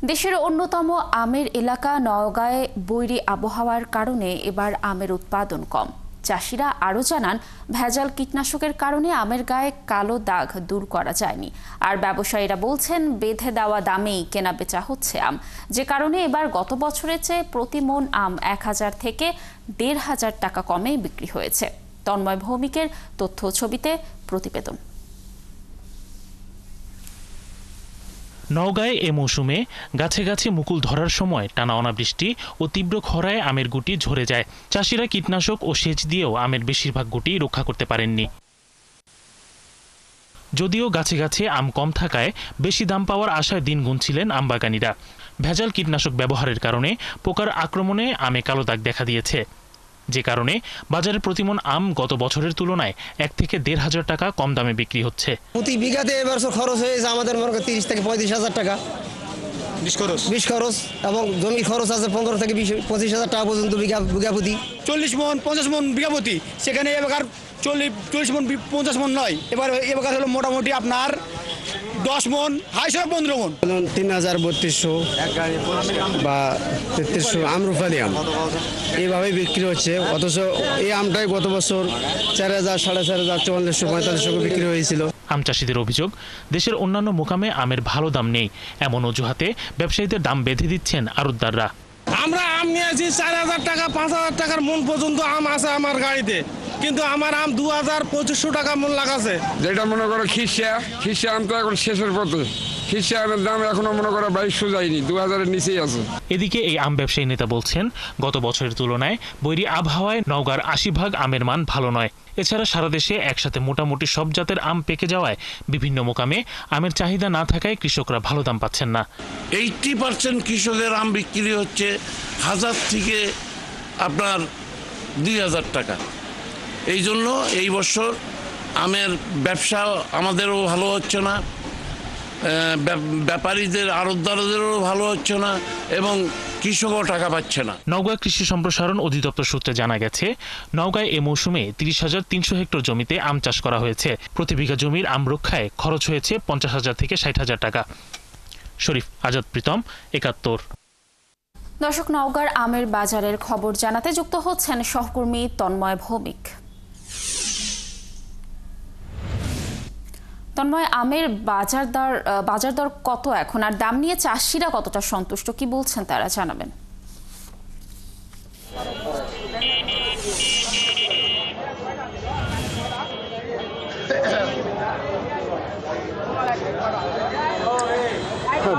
দেশের অন্যতম আমের এলাকা নওগাঁয় বৈরী আবহাওয়ার কারণে এবার আমের উৎপাদন কম। চাষিরা আরও জানান, ভেজাল কীটনাশকের কারণে আমের গায়ে কালো দাগ দূর করা যায়নি। আর ব্যবসায়ীরা বলছেন, বেঁধে দেওয়া দামেই কেনাবেচা হচ্ছে আম, যে কারণে এবার গত বছরের চেয়ে প্রতি মণ আম 1000 থেকে 1500 টাকা কমে বিক্রি হয়েছে। তন্ময় ভৌমিকের তথ্য ছবিতে প্রতিবেদন। নওগাঁয় এ মৌসুমে গাছে গাছে মুকুল ধরার সময় টানা অনাবৃষ্টি ও তীব্র খরায় আমের গুটি ঝরে যায়। চাষিরা কীটনাশক ও সেচ দিয়েও আমের বেশিরভাগ গুটি রক্ষা করতে পারেননি। যদিও গাছে গাছে আম কম থাকায় বেশি দাম পাওয়ার আশায় দিন গুনছিলেন আমবাগানীরা। ভেজাল কীটনাশক ব্যবহারের কারণে পোকার আক্রমণে আমে কালো দাগ দেখা দিয়েছে, যে কারণে বাজারে প্রতিমণ আম গত বছরের তুলনায় 1 থেকে 1500 টাকা কম দামে বিক্রি হচ্ছে। প্রতি বিঘাতে এবার খরচ হয়েছে আমাদের 30 থেকে 35,000 টাকা বিষ খরচ, এবং জমি খরচ আছে 15 থেকে 25,000 টাকা পর্যন্ত বিঘা প্রতি। 40 মণ 50 মণ বিঘা প্রতি, সেখানে এবার 40 মণ 50 মণ নয়, এবার হলো মোটামুটি আপনার 10 মণ, 15 মণ। 3000-3200 বা 3300 আমরুপালি আম এইভাবে বিক্রি হচ্ছে। অথচ এই আমটাই গত বছর 4000, 4500, 4400-4500 বিক্রি হয়েছিল। আম চাষিদের অভিযোগ, দেশের অন্যান্য মোকামে আমের ভালো দাম নেই, এমন অজুহাতে ব্যবসায়ীদের দাম বেঁধে দিচ্ছেন আড়তদাররা। আমরা আম নিয়েছি 4000 টাকা 5000 টাকার মণ পর্যন্ত আম আছে আমার গাড়িতে, কিন্তু আমার আম 2000-2500 টাকা মণ লাগাছে। যেটা মনে করো খিসা আম তো এখন শেষের পথে। খিসা আমের দাম এখনো মনে করো 2200 যায়নি, 2000-এর নিচেই আছে। এদিকে এই আম ব্যবসায়ী নেতা বলছেন, গত বছরের তুলনায় বৈরী আবহাওয়ায় নওগাঁর 80% আমের মান ভালো নয়। এছাড়া সারা দেশে একসাথে মোটামুটি সব জাতের আম পেকে যাওয়ায় বিভিন্ন মোকামে আমের চাহিদা না থাকায় কৃষকরা ভালো দাম পাচ্ছেন না। 80% কৃষকের আম বিক্রি হচ্ছে 1000 থেকে আপনার 2000 টাকা। এই জন্য এই বছর আমের ব্যবসা আমাদেরও ভালো হচ্ছে না, ব্যাপারীদের আড়তদারদেরও ভালো হচ্ছে না, এবং কৃষকও টাকা পাচ্ছে না। নওগাঁ কৃষি সম্প্রসারণ অধিদপ্তর সূত্রে জানা গেছে, নওগাঁয় এ মৌসুমে 30,300 হেক্টর জমিতে আম চাষ করা হয়েছে। প্রতি বিঘা জমির আম রক্ষায় খরচ হয়েছে 50,000 থেকে 60,000 টাকা। শরীফ আজাদ প্রীতম, 71। দর্শক, নওগাঁর আমের বাজারের খবর জানাতে যুক্ত হচ্ছেন সহকর্মী তন্ময় ভৌমিক। তন্ময়, আমের বাজার দর কত এখন, আর দাম নিয়ে চাষিরা কতটা সন্তুষ্ট, কি বলছেন তারা, জানাবেন।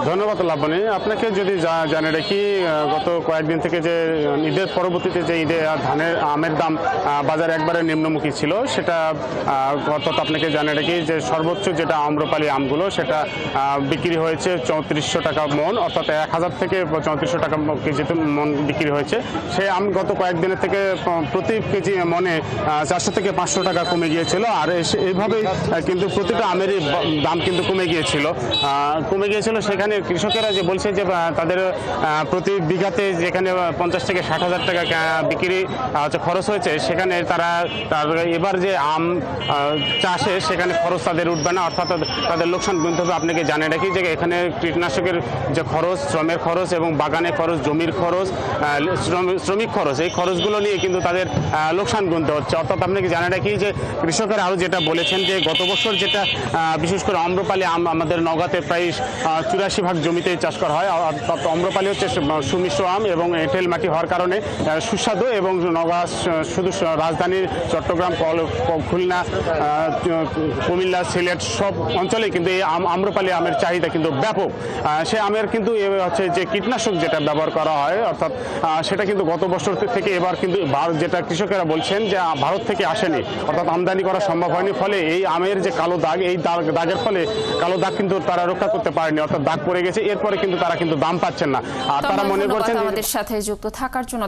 ধন্যবাদ লাবণী। আপনাকে যদি জানিয়ে রাখি, গত কয়েকদিন থেকে যে ঈদের পরবর্তীতে যে ঈদে আমের দাম বাজারে একবারে নিম্নমুখী ছিল, সেটা অর্থাৎ আপনাকে জানিয়ে রাখি যে সর্বোচ্চ যেটা আম্রপালি আমগুলো সেটা বিক্রি হয়েছে 3400 টাকা মণ, অর্থাৎ 1000 থেকে 3400 টাকা কেজিতে মণ বিক্রি হয়েছে। সেই আম গত কয়েকদিনের থেকে প্রতি কেজি মণে 400 থেকে 500 টাকা কমে গিয়েছিল। আর এইভাবেই কিন্তু প্রতিটা আমেরই দাম কিন্তু কমে গিয়েছিল। সেখানে কৃষকেরা যে বলছে যে তাদের প্রতি বিঘাতে যেখানে 50 থেকে 60,000 টাকা বিক্রি খরচ হয়েছে, সেখানে তারা এবার যে আম চাষে সেখানে খরচ তাদের উঠবে না, অর্থাৎ তাদের লোকসান গুনতে হবে। আপনাকে জানিয়ে রাখি যে এখানে কীটনাশকের যে খরচ, শ্রমের খরচ এবং বাগানের খরচ, জমির খরচ, শ্রমিক খরচ, এই খরচগুলো নিয়ে কিন্তু তাদের লোকসান গুনতে হচ্ছে। অর্থাৎ আপনাকে জানিয়ে রাখি যে কৃষকেরা আরও যেটা বলেছেন যে গত বছর যেটা বিশেষ করে আম্রপালি আম আমাদের নওগাঁতে প্রায় 84% জমিতে চাষ করা হয়। অর্থাৎ আম্রপালি হচ্ছে সুমিষ্ট আম এবং এঁটেল মাটি হওয়ার কারণে সুস্বাদু, এবং নওগাঁ শুধু রাজধানীর চট্টগ্রাম, খুলনা, কুমিল্লা, সিলেট সব অঞ্চলে কিন্তু এই আম্রপালি আমের চাহিদা কিন্তু ব্যাপক। সে আমের কিন্তু হচ্ছে যে কীটনাশক যেটা ব্যবহার করা হয়, অর্থাৎ সেটা কিন্তু গত বছর থেকে এবার কিন্তু যেটা কৃষকেরা বলছেন যে ভারত থেকে আসেনি, অর্থাৎ আমদানি করা সম্ভব হয়নি। ফলে এই আমের যে কালো দাগ, এই দাগের ফলে কালো দাগ কিন্তু তারা রক্ষা করতে পারেনি, অর্থাৎ দাগ পড়ে গেছে। এরপরে কিন্তু তারা কিন্তু দাম পাচ্ছেন না, আর তারা মনে করছেন। আমাদের সাথে যুক্ত থাকার জন্য